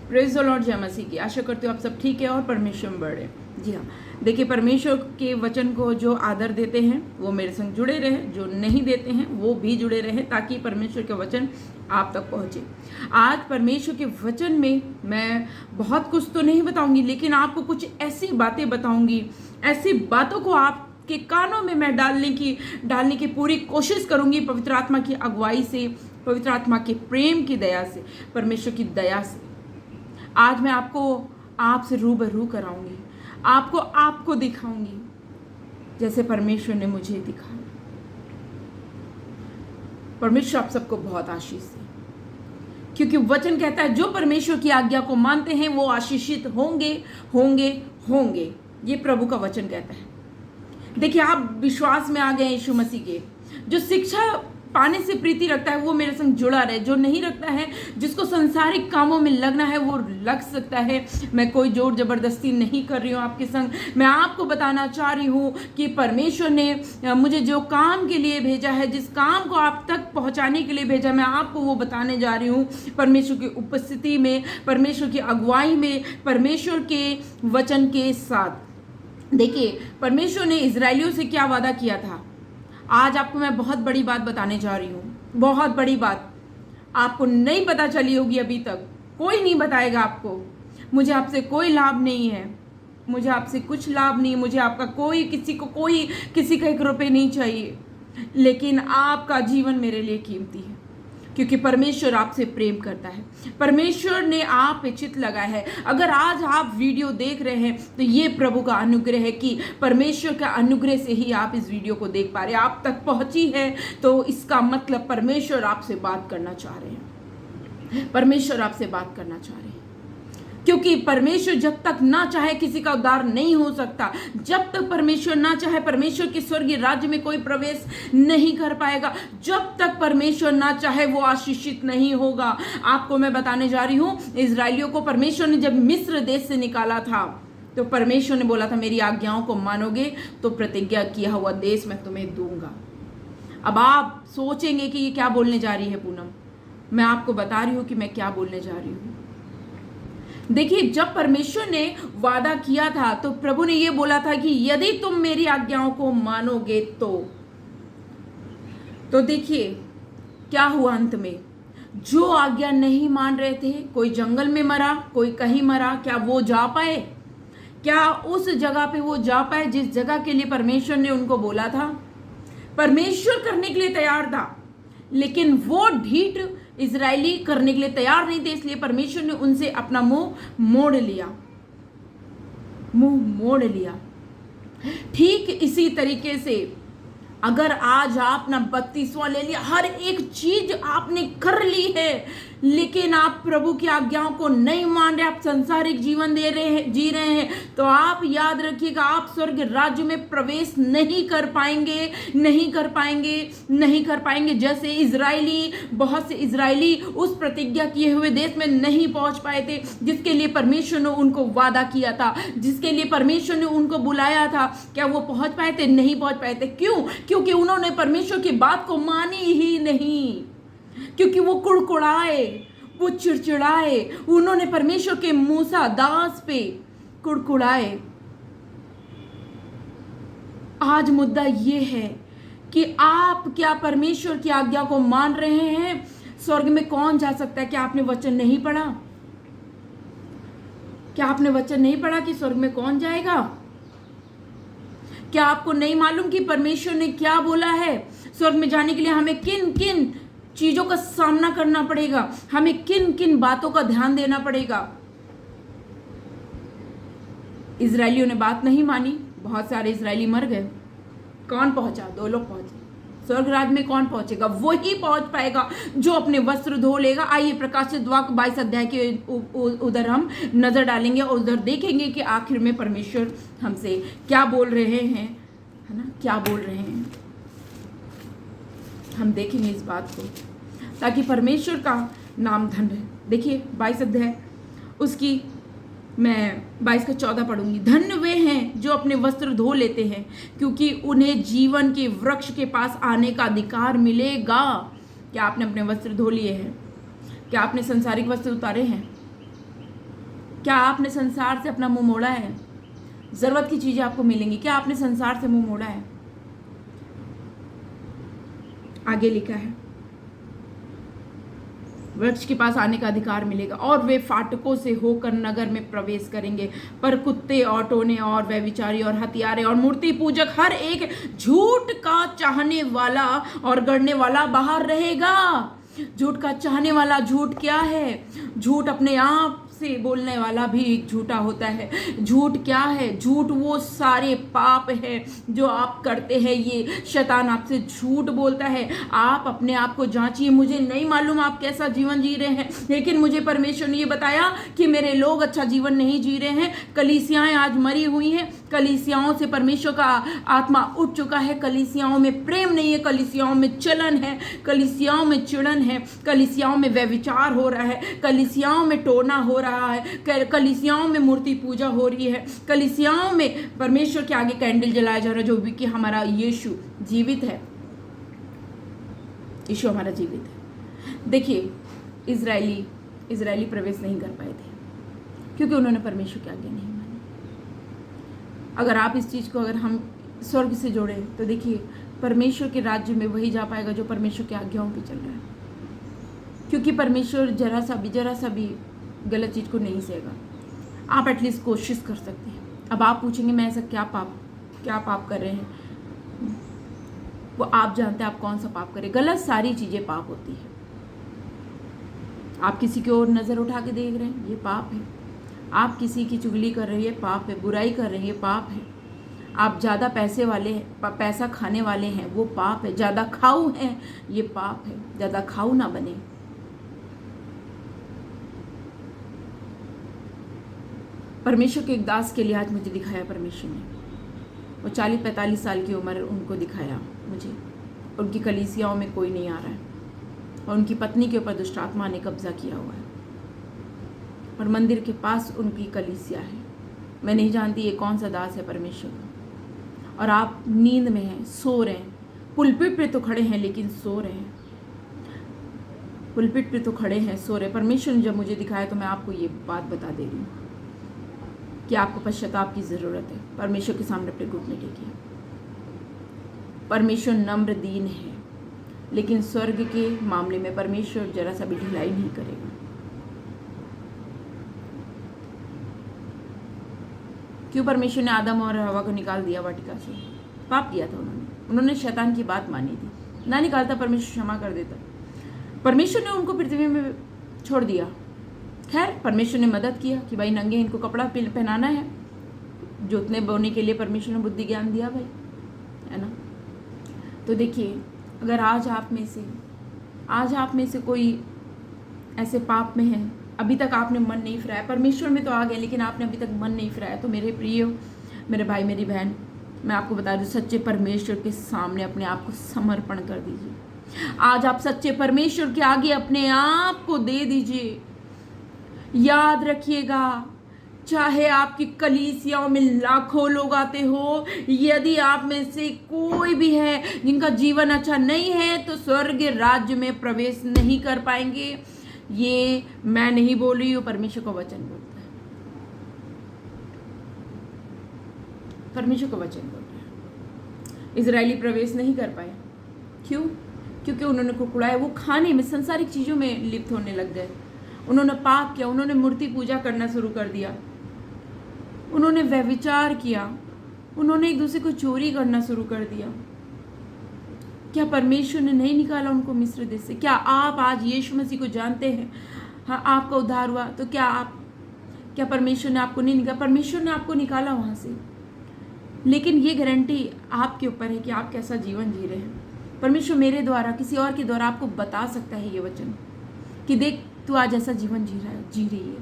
Praise the Lord, जय मसीह की। आशा करती हूँ आप सब ठीक है और परमेश्वर में बढ़े। जी हाँ, देखिए, परमेश्वर के वचन को जो आदर देते हैं वो मेरे संग जुड़े रहे, जो नहीं देते हैं वो भी जुड़े रहे, ताकि परमेश्वर के वचन आप तक पहुँचे। आज परमेश्वर के वचन में मैं बहुत कुछ तो नहीं बताऊंगी, लेकिन आपको कुछ ऐसी बातें बताऊंगी, ऐसी बातों को आपके कानों में मैं डालने की पूरी कोशिश करूंगी, पवित्र आत्मा की अगुवाई से, पवित्र आत्मा के प्रेम की दया से, परमेश्वर की दया से। आज मैं आपसे रूबरू कराऊंगी, आपको दिखाऊंगी जैसे परमेश्वर ने मुझे दिखाया। परमेश्वर आप सबको बहुत आशीष दे, क्योंकि वचन कहता है जो परमेश्वर की आज्ञा को मानते हैं वो आशीषित होंगे होंगे होंगे। ये प्रभु का वचन कहता है। देखिए, आप विश्वास में आ गए यीशु मसीह के। जो शिक्षा पाने से प्रीति रखता है वो मेरे संग जुड़ा रहे, जो नहीं रखता है, जिसको संसारिक कामों में लगना है वो लग सकता है। मैं कोई जोर जबरदस्ती नहीं कर रही हूँ आपके संग। मैं आपको बताना चाह रही हूँ कि परमेश्वर ने मुझे जो काम के लिए भेजा है, जिस काम को आप तक पहुँचाने के लिए भेजा, मैं आपको वो बताने जा रही हूँ परमेश्वर की उपस्थिति में, परमेश्वर की अगुवाई में, परमेश्वर के वचन के साथ। देखिए, परमेश्वर ने इजरायलियों से क्या वादा किया था। आज आपको मैं बहुत बड़ी बात बताने जा रही हूँ, बहुत बड़ी बात। आपको नहीं पता चली होगी अभी तक, कोई नहीं बताएगा आपको। मुझे आपसे कोई लाभ नहीं है, मुझे आपसे कुछ लाभ नहीं, मुझे आपका किसी का 1 रुपये नहीं चाहिए, लेकिन आपका जीवन मेरे लिए कीमती है, क्योंकि परमेश्वर आपसे प्रेम करता है। परमेश्वर ने आप पे चित्त लगाया है। अगर आज आप वीडियो देख रहे हैं तो ये प्रभु का अनुग्रह है कि परमेश्वर का अनुग्रह से ही आप इस वीडियो को देख पा रहे हैं, आप तक पहुंची है, तो इसका मतलब परमेश्वर आपसे बात करना चाह रहे हैं। परमेश्वर आपसे बात करना चाह रहे हैं, क्योंकि परमेश्वर जब तक ना चाहे किसी का उद्धार नहीं हो सकता। जब तक परमेश्वर ना चाहे, परमेश्वर के स्वर्गीय राज्य में कोई प्रवेश नहीं कर पाएगा। जब तक परमेश्वर ना चाहे वो आशीषित नहीं होगा। आपको मैं बताने जा रही हूँ, इजरायलियों को परमेश्वर ने जब मिस्र देश से निकाला था तो परमेश्वर ने बोला था, मेरी आज्ञाओं को मानोगे तो प्रतिज्ञा किया हुआ देश मैं तुम्हें दूंगा। अब आप सोचेंगे कि ये क्या बोलने जा रही है पूनम। मैं आपको बता रही हूँ कि मैं क्या बोलने जा रही हूँ। देखिए, जब परमेश्वर ने वादा किया था तो प्रभु ने यह बोला था कि यदि तुम मेरी आज्ञाओं को मानोगे तो देखिए क्या हुआ अंत में। जो आज्ञा नहीं मान रहे थे, कोई जंगल में मरा, कोई कहीं मरा, क्या वो जा पाए? क्या उस जगह पे वो जा पाए जिस जगह के लिए परमेश्वर ने उनको बोला था? परमेश्वर करने के लिए तैयार था, लेकिन वो ढीठ इजरायली करने के लिए तैयार नहीं थे, इसलिए परमेश्वर ने उनसे अपना मुंह मोड़ लिया। ठीक इसी तरीके से अगर आज आपने बत्तीसवां ले लिया, हर एक चीज आपने कर ली है, लेकिन आप प्रभु की आज्ञाओं को नहीं मान रहे, आप संसारिक जीवन जी रहे हैं, तो आप याद रखिएगा, आप स्वर्ग राज्य में प्रवेश नहीं कर पाएंगे। जैसे बहुत से इजरायली उस प्रतिज्ञा किए हुए देश में नहीं पहुंच पाए थे, जिसके लिए परमेश्वर ने उनको वादा किया था, जिसके लिए परमेश्वर ने उनको बुलाया था। क्या वो पहुंच पाए थे? नहीं पहुंच पाए थे। क्यों? क्योंकि उन्होंने परमेश्वर की बात को मानी ही नहीं, क्योंकि वो कुड़कुड़ाए, वो चिड़चिड़ाए, उन्होंने परमेश्वर के मूसा दास पे कुड़कुड़ाए। आज मुद्दा ये है कि आप क्या परमेश्वर की आज्ञा को मान रहे हैं? स्वर्ग में कौन जा सकता है? क्या आपने वचन नहीं पढ़ा? क्या आपने वचन नहीं पढ़ा कि स्वर्ग में कौन जाएगा? क्या आपको नहीं मालूम कि परमेश्वर ने क्या बोला है? स्वर्ग में जाने के लिए हमें किन किन चीजों का सामना करना पड़ेगा, हमें किन किन बातों का ध्यान देना पड़ेगा। इजरायलियों ने बात नहीं मानी, बहुत सारे इजरायली मर गए। कौन पहुंचा? 2 लोग पहुंचे। स्वर्ग राज्य में कौन पहुंचेगा? वही पहुंच पाएगा जो अपने वस्त्र धो लेगा। आइए प्रकाशित वाक्य 22 अध्याय के उधर हम नजर डालेंगे और उधर देखेंगे कि आखिर में परमेश्वर हमसे क्या बोल रहे हैं, है ना, क्या बोल रहे हैं। हम देखेंगे इस बात को, ताकि परमेश्वर का नाम धन्य है। देखिए 22 अध्याय, उसकी मैं 22 का 14 पढ़ूंगी। धन्य वे हैं जो अपने वस्त्र धो लेते हैं, क्योंकि उन्हें जीवन के वृक्ष के पास आने का अधिकार मिलेगा। क्या आपने अपने वस्त्र धो लिए हैं? क्या आपने संसारिक वस्त्र उतारे हैं? क्या आपने संसार से अपना मुंह मोड़ा है? जरूरत की चीजें आपको मिलेंगी, क्या आपने संसार से मुंह मोड़ा है? आगे लिखा है, वृक्ष के पास आने का अधिकार मिलेगा और वे फाटकों से होकर नगर में प्रवेश करेंगे, पर कुत्ते और टोने और व्यभिचारी और हत्यारे और मूर्ति पूजक हर एक झूठ का चाहने वाला और गढ़ने वाला बाहर रहेगा। झूठ का चाहने वाला, झूठ क्या है? झूठ अपने आप से बोलने वाला भी एक झूठा होता है। झूठ क्या है? झूठ वो सारे पाप है जो आप करते हैं। ये शैतान आपसे झूठ बोलता है। आप अपने आप को जांचिए। मुझे नहीं मालूम आप कैसा जीवन जी रहे हैं, लेकिन मुझे परमेश्वर ने ये बताया कि मेरे लोग अच्छा जीवन नहीं जी रहे हैं। कलीसियाएं आज मरी हुई हैं। कलीसियाओं से परमेश्वर का आत्मा उठ चुका है। कलीसियाओं में प्रेम नहीं है, कलीसियाओं में चलन है, कलीसियाओं में चिड़न है, कलीसियाओं में व्यभिचार हो रहा है, कलीसियाओं में टोना हो रहा है, कलीसियाओं में मूर्ति पूजा हो रही है, कलीसियाओं में परमेश्वर के आगे कैंडल जलाया जा रहा है, जो भी कि हमारा यीशु जीवित है। यीशु हमारा जीवित है। देखिए, इजरायली प्रवेश नहीं कर पाए थे क्योंकि उन्होंने परमेश्वर की आज्ञा नहीं मानी। अगर आप इस चीज को अगर हम स्वर्ग से जोड़ें तो देखिए, परमेश्वर के राज्य में वही जा पाएगा जो परमेश्वर की आज्ञाओं पे चल रहा है, क्योंकि परमेश्वर जरा सा भी गलत चीज को नहीं सहेगा। आप एटलीस्ट कोशिश कर सकते हैं। अब आप पूछेंगे मैं ऐसा क्या पाप कर रहे हैं? वो आप जानते हैं आप कौन सा पाप करें। गलत सारी चीजें पाप होती है। आप किसी की ओर नजर उठा के देख रहे हैं, ये पाप है। आप किसी की चुगली कर रहे हैं, ये पाप है। बुराई कर रहे हैं, ये पाप है। आप ज़्यादा पैसे वाले हैं, पैसा खाने वाले हैं, वो पाप है। ज़्यादा खाऊ हैं, ये पाप है। ज़्यादा खाऊ ना बने। परमेश्वर के एक दास के लिए आज मुझे दिखाया परमेश्वर ने, वो 40-45 साल की उम्र उनको दिखाया मुझे। उनकी कलीसियाओं में कोई नहीं आ रहा है और उनकी पत्नी के ऊपर दुष्ट आत्मा ने कब्जा किया हुआ है और मंदिर के पास उनकी कलीसिया है। मैं नहीं जानती ये कौन सा दास है परमेश्वर का। और आप नींद में हैं, सो रहे हैं। पुलपिट पे तो खड़े हैं लेकिन सो रहे हैं। पुलपिट पे तो खड़े हैं, सो रहे। परमेश्वर ने जब मुझे दिखाया तो मैं आपको ये बात बता दे रही हूँ कि आपको पश्चाताप की ज़रूरत है। परमेश्वर के सामने अपने घुटने टेकिए। परमेश्वर नम्र दीन है, लेकिन स्वर्ग के मामले में परमेश्वर जरा सा भी ढिलाई नहीं करेगा। क्यों परमेश्वर ने आदम और हवा को निकाल दिया वाटिका से? पाप किया था उन्होंने शैतान की बात मानी थी। ना निकालता परमेश्वर क्षमा कर देता। परमेश्वर ने उनको पृथ्वी में छोड़ दिया। खैर, परमेश्वर ने मदद किया कि भाई नंगे इनको कपड़ा पहनाना है। जोतने बोने के लिए परमेश्वर ने बुद्धि ज्ञान दिया भाई, है ना। तो देखिए, अगर आज आप में से कोई ऐसे पाप में है, अभी तक आपने मन नहीं फिराया, परमेश्वर में तो आ गए लेकिन आपने अभी तक मन नहीं फिराया, तो मेरे प्रिय, मेरे भाई, मेरी बहन, मैं आपको बता दूं, सच्चे परमेश्वर के सामने अपने आप को समर्पण कर दीजिए। आज आप सच्चे परमेश्वर के आगे अपने आप को दे दीजिए। याद रखिएगा, चाहे आपकी कलीसियाओं में लाखों लोग आते हो, यदि आप में से कोई भी है जिनका जीवन अच्छा नहीं है, तो स्वर्ग राज्य में प्रवेश नहीं कर पाएंगे। ये मैं नहीं बोल रही हूँ, परमेश्वर का वचन बोलता है। परमेश्वर का वचन बोलता है। इजरायली प्रवेश नहीं कर पाए। क्यों? क्योंकि उन्होंने कुड़कुड़ाया। वो खाने में, सांसारिक चीजों में लिप्त होने लग गए। उन्होंने पाप किया, उन्होंने मूर्ति पूजा करना शुरू कर दिया, उन्होंने व्यभिचार किया, उन्होंने एक दूसरे को चोरी करना शुरू कर दिया। क्या परमेश्वर ने नहीं निकाला उनको मिस्र देश से? क्या आप आज यीशु मसीह को जानते हैं? हाँ, आपका उद्धार हुआ, तो क्या परमेश्वर ने आपको नहीं निकाला? परमेश्वर ने आपको निकाला वहां से, लेकिन ये गारंटी आपके ऊपर है कि आप कैसा जीवन जी रहे हैं। परमेश्वर मेरे द्वारा, किसी और के द्वारा आपको बता सकता है ये वचन कि देख, तू आज ऐसा जीवन जी रही है,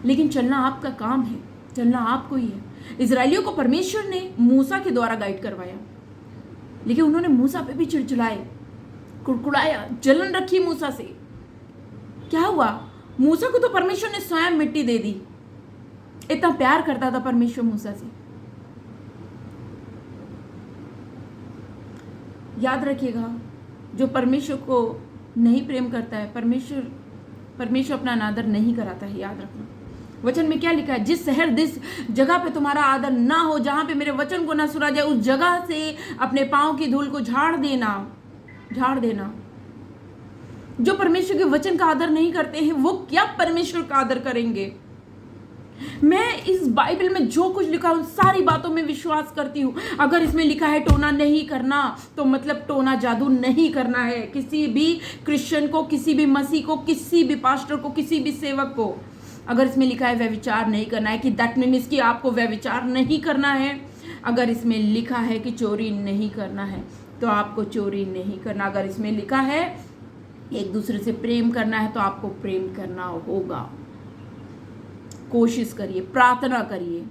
लेकिन चलना आपका काम है, चलना आपको ही है। इजरायलियों को परमेश्वर ने मूसा के द्वारा गाइड करवाया, लेकिन उन्होंने मूसा पे भी चिड़चिड़ाए, कुड़कुड़ाया, जलन रखी मूसा से। क्या हुआ? मूसा को तो परमेश्वर ने स्वयं मिट्टी दे दी। इतना प्यार करता था परमेश्वर मूसा से। याद रखिएगा, जो परमेश्वर को नहीं प्रेम करता है, परमेश्वर अपना अनादर नहीं कराता है। याद रखना, वचन में क्या लिखा है? जिस शहर जिस जगह पे तुम्हारा आदर ना हो, जहां पे मेरे वचन को ना सुना जाए, उस जगह से अपने पांव की धूल को झाड़ देना। जो परमेश्वर के वचन का आदर नहीं करते हैं वो क्या परमेश्वर का आदर करेंगे? मैं इस बाइबल में जो कुछ लिखा उन सारी बातों में विश्वास करती हूँ। अगर इसमें लिखा है टोना नहीं करना, तो मतलब टोना जादू नहीं करना है किसी भी क्रिश्चियन को, किसी भी मसीह को, किसी भी पास्टर को, किसी भी सेवक को। अगर इसमें लिखा है व्यभिचार नहीं करना है, कि दैट मीन्स कि आपको व्यभिचार नहीं करना है। अगर इसमें लिखा है कि चोरी नहीं करना है, तो आपको चोरी नहीं करना। अगर इसमें लिखा है एक दूसरे से प्रेम करना है, तो आपको प्रेम करना होगा। कोशिश करिए, प्रार्थना करिए।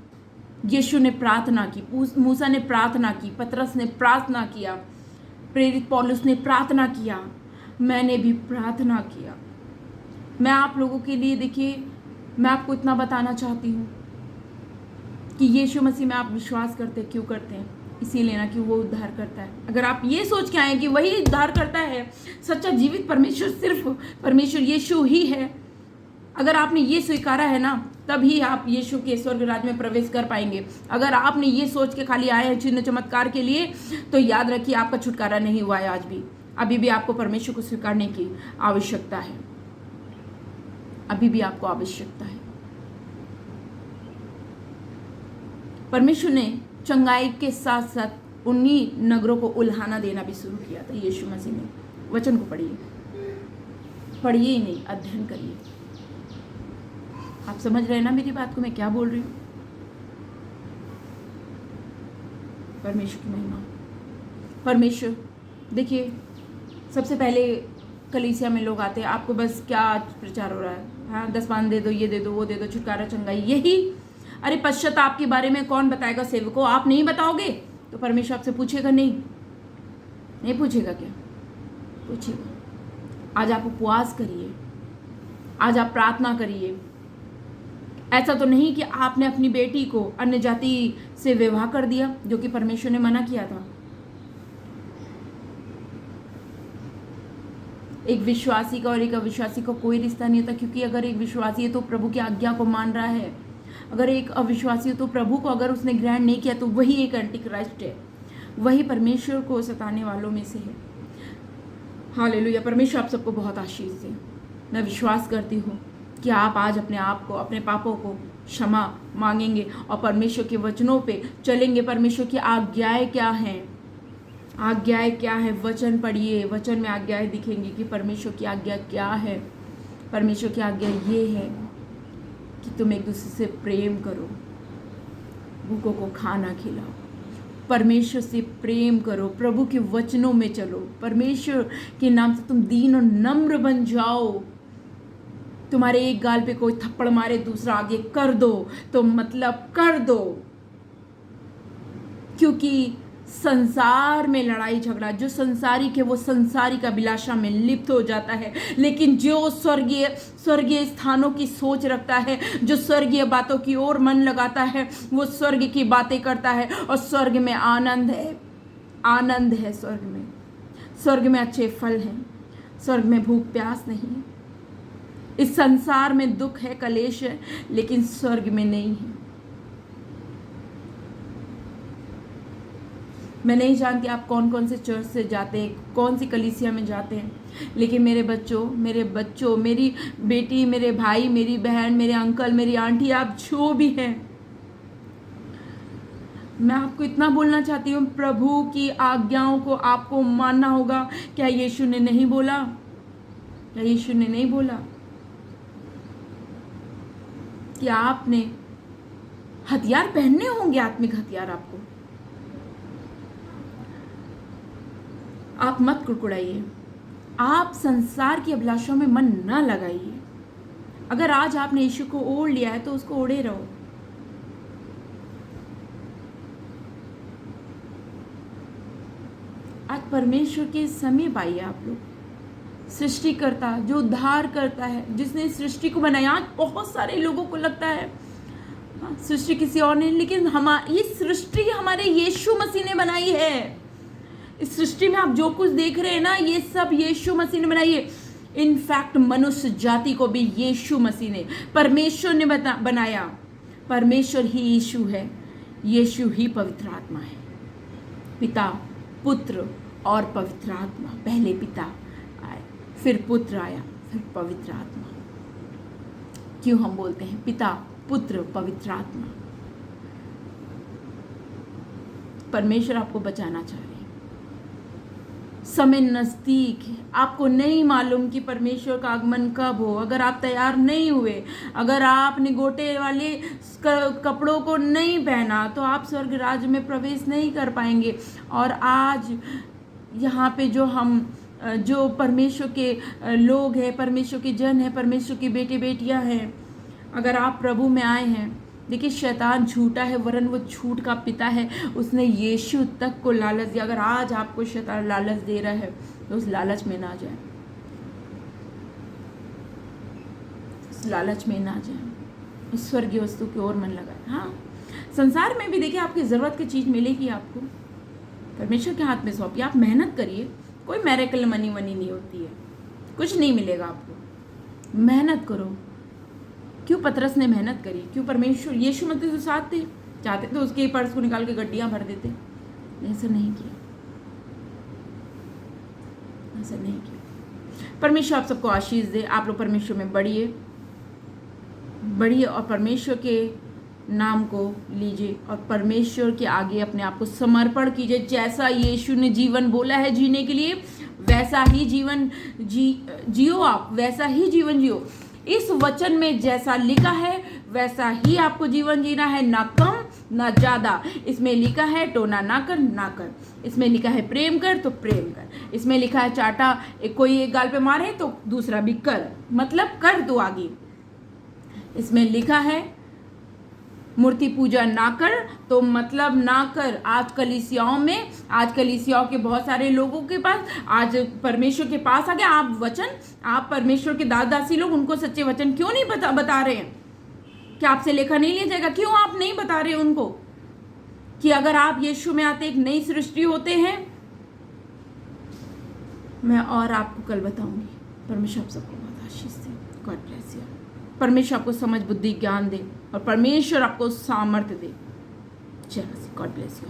यीशु ने प्रार्थना की, मूसा ने प्रार्थना की, पतरस ने प्रार्थना किया, प्रेरित पौलुस ने प्रार्थना किया, मैंने भी प्रार्थना किया। मैं आप लोगों के लिए, देखिए, मैं आपको इतना बताना चाहती हूँ कि यीशु मसीह में आप विश्वास करते क्यों करते हैं? इसीलिए ना कि वो उद्धार करता है। अगर आप ये सोच के आए कि वही उद्धार करता है, सच्चा जीवित परमेश्वर सिर्फ परमेश्वर यीशु ही है, अगर आपने ये स्वीकारा है ना, तभी आप यीशु के स्वर्ग राज्य में प्रवेश कर पाएंगे। अगर आपने ये सोच के खाली आए हैं चिन्ह चमत्कार के लिए, तो याद रखिए आपका छुटकारा नहीं हुआ है आज भी। अभी भी आपको परमेश्वर को स्वीकारने की आवश्यकता है, अभी भी आपको आवश्यकता है। परमेश्वर ने चंगाई के साथ साथ उन्हीं नगरों को उल्हाना देना भी शुरू किया था यीशु मसीह ने। वचन को पढ़िए ही नहीं, अध्ययन करिए। आप समझ रहे हैं ना मेरी बात को, मैं क्या बोल रही हूँ? परमेश्वर की महिमा। परमेश्वर, देखिए, सबसे पहले कलीसिया में लोग आते हैं, आपको बस क्या प्रचार हो रहा है? हाँ, 10 पान दे दो, ये दे दो, वो दे दो, छुटकारा चंगाई, यही। अरे पश्चाताप के बारे में कौन बताएगा सेवकों? आप नहीं बताओगे तो परमेश्वर आपसे पूछेगा नहीं पूछेगा क्या? पूछेगा। आज आप उपवास करिए, आज आप प्रार्थना करिए। ऐसा तो नहीं कि आपने अपनी बेटी को अन्य जाति से विवाह कर दिया, जो कि परमेश्वर ने मना किया था। एक विश्वासी का और एक अविश्वासी का कोई रिश्ता नहीं होता, क्योंकि अगर एक विश्वासी है तो प्रभु की आज्ञा को मान रहा है, अगर एक अविश्वासी हो तो प्रभु को अगर उसने ग्रहण नहीं किया, तो वही एक एंटीक्राइस्ट है, वही परमेश्वर को सताने वालों में से है। हालेलुया। परमेश्वर आप सबको बहुत आशीष दे। मैं विश्वास करती हूँ कि आप आज अपने आप को, अपने पापों को क्षमा मांगेंगे और परमेश्वर के वचनों पे चलेंगे। परमेश्वर की आज्ञाएं क्या हैं? आज्ञाएं क्या है? वचन पढ़िए, वचन में आज्ञाएं दिखेंगी कि परमेश्वर की आज्ञा क्या है। परमेश्वर की आज्ञा ये है कि तुम एक दूसरे से प्रेम करो, भूखों को खाना खिलाओ, परमेश्वर से प्रेम करो, प्रभु के वचनों में चलो, परमेश्वर के नाम से तुम दीन और नम्र बन जाओ। तुम्हारे एक गाल पे कोई थप्पड़ मारे, दूसरा आगे कर दो, तो मतलब कर दो, क्योंकि संसार में लड़ाई झगड़ा, जो संसारिक है वो संसारिक अभिलाषा में लिप्त हो जाता है, लेकिन जो स्वर्गीय स्थानों की सोच रखता है, जो स्वर्गीय बातों की ओर मन लगाता है, वो स्वर्ग की बातें करता है। और स्वर्ग में आनंद है, आनंद है स्वर्ग में अच्छे फल हैं, स्वर्ग में भूख प्यास नहीं है। इस संसार में दुख है, कलेश है, लेकिन स्वर्ग में नहीं है। मैं नहीं जानती आप कौन कौन से चर्च से जाते हैं, कौन सी कलीसिया में जाते हैं, लेकिन मेरे बच्चों, मेरी बेटी, मेरे भाई, मेरी बहन, मेरे अंकल, मेरी आंटी, आप जो भी हैं, मैं आपको इतना बोलना चाहती हूँ, प्रभु की आज्ञाओं को आपको मानना होगा। क्या यीशु ने नहीं बोला? क्या यीशु ने नहीं बोला कि आपने हथियार पहनने होंगे, आत्मिक हथियार आपको? आप मत कुड़कुड़ाइए, आप संसार की अभिलाषाओं में मन न लगाइए। अगर आज आपने यीशु को ओढ़ लिया है तो उसको ओढ़े रहो। आज परमेश्वर के समीप आइए आप लोग। सृष्टिकर्ता जो उद्धार करता है, जिसने सृष्टि को बनाया। आज बहुत सारे लोगों को लगता है सृष्टि किसी और ने, लेकिन ये सृष्टि हमारे यीशु मसीह ने बनाई है। इस सृष्टि में आप जो कुछ देख रहे हैं ना, ये सब यीशु मसीह ने बनाई है। इनफैक्ट मनुष्य जाति को भी यीशु मसीह ने, परमेश्वर ने बनाया। परमेश्वर ही यीशु है, यीशु ही पवित्र आत्मा है। पिता, पुत्र और पवित्र आत्मा। पहले पिता आया, फिर पुत्र आया, फिर पवित्र आत्मा। क्यों हम बोलते हैं पिता, पुत्र, पवित्र आत्मा? परमेश्वर आपको बचाना चाह रहे हैं। समय नजदीक है। आपको नहीं मालूम कि परमेश्वर का आगमन कब हो। अगर आप तैयार नहीं हुए, अगर आपने गोटे वाले कपड़ों को नहीं पहना, तो आप स्वर्ग राज्य में प्रवेश नहीं कर पाएंगे। और आज यहाँ पे जो परमेश्वर के लोग हैं, परमेश्वर के जन हैं, परमेश्वर की बेटे बेटियां हैं, अगर आप प्रभु में आए हैं, देखिए शैतान झूठा है, वरन वो झूठ का पिता है। उसने यीशु तक को लालच दिया। अगर आज आपको शैतान लालच दे रहा है तो उस लालच में ना जाए, उस लालच में ना जाए, उस स्वर्गीय वस्तु की ओर मन लगाए। हाँ, संसार में भी देखिए आपकी ज़रूरत की चीज़ मिलेगी आपको, परमेश्वर के हाथ में सौंपिए। आप मेहनत करिए, कोई मैरेकल मनी नहीं होती है, कुछ नहीं मिलेगा आपको। मेहनत करो। क्यों पतरस ने मेहनत करी? क्यों परमेश्वर यीशु मसीह तो साथ थे, चाहते तो उसके पर्स को निकाल के गड्डियां भर देते, ऐसा नहीं किया, ऐसा नहीं किया। परमेश्वर आप सबको आशीष दे। आप लोग परमेश्वर में बढ़िए और परमेश्वर के नाम को लीजिए और परमेश्वर के आगे अपने आप को समर्पण कीजिए। जैसा यीशु ने जीवन बोला है जीने के लिए, वैसा ही जीवन जियो आप, वैसा ही जीवन जियो। इस वचन में जैसा लिखा है वैसा ही आपको जीवन जीना है, ना कम ना ज्यादा। इसमें लिखा है टोना ना कर। इसमें लिखा है प्रेम कर तो प्रेम कर। इसमें लिखा है चाटा कोई एक गाल पे मारे तो दूसरा भी कर, मतलब कर दो आगे। इसमें लिखा है मूर्ति पूजा ना कर तो मतलब ना कर। आज कलीसियाओं के बहुत सारे लोगों के पास आज परमेश्वर के पास आ गया आप परमेश्वर के दासी लोग, उनको सच्चे वचन क्यों नहीं बता रहे हैं? क्या आपसे लेखा नहीं लिया जाएगा? क्यों आप नहीं बता रहे उनको कि अगर आप यीशु में आते एक नई सृष्टि होते हैं? मैं और आपको कल बताऊंगी। परमेश्वर आप सबको बहुत आशीष दे। God bless you. परमेश्वर आपको समझ, बुद्धि, ज्ञान दे और परमेश्वर आपको सामर्थ्य दे। जय मसीह। God bless you.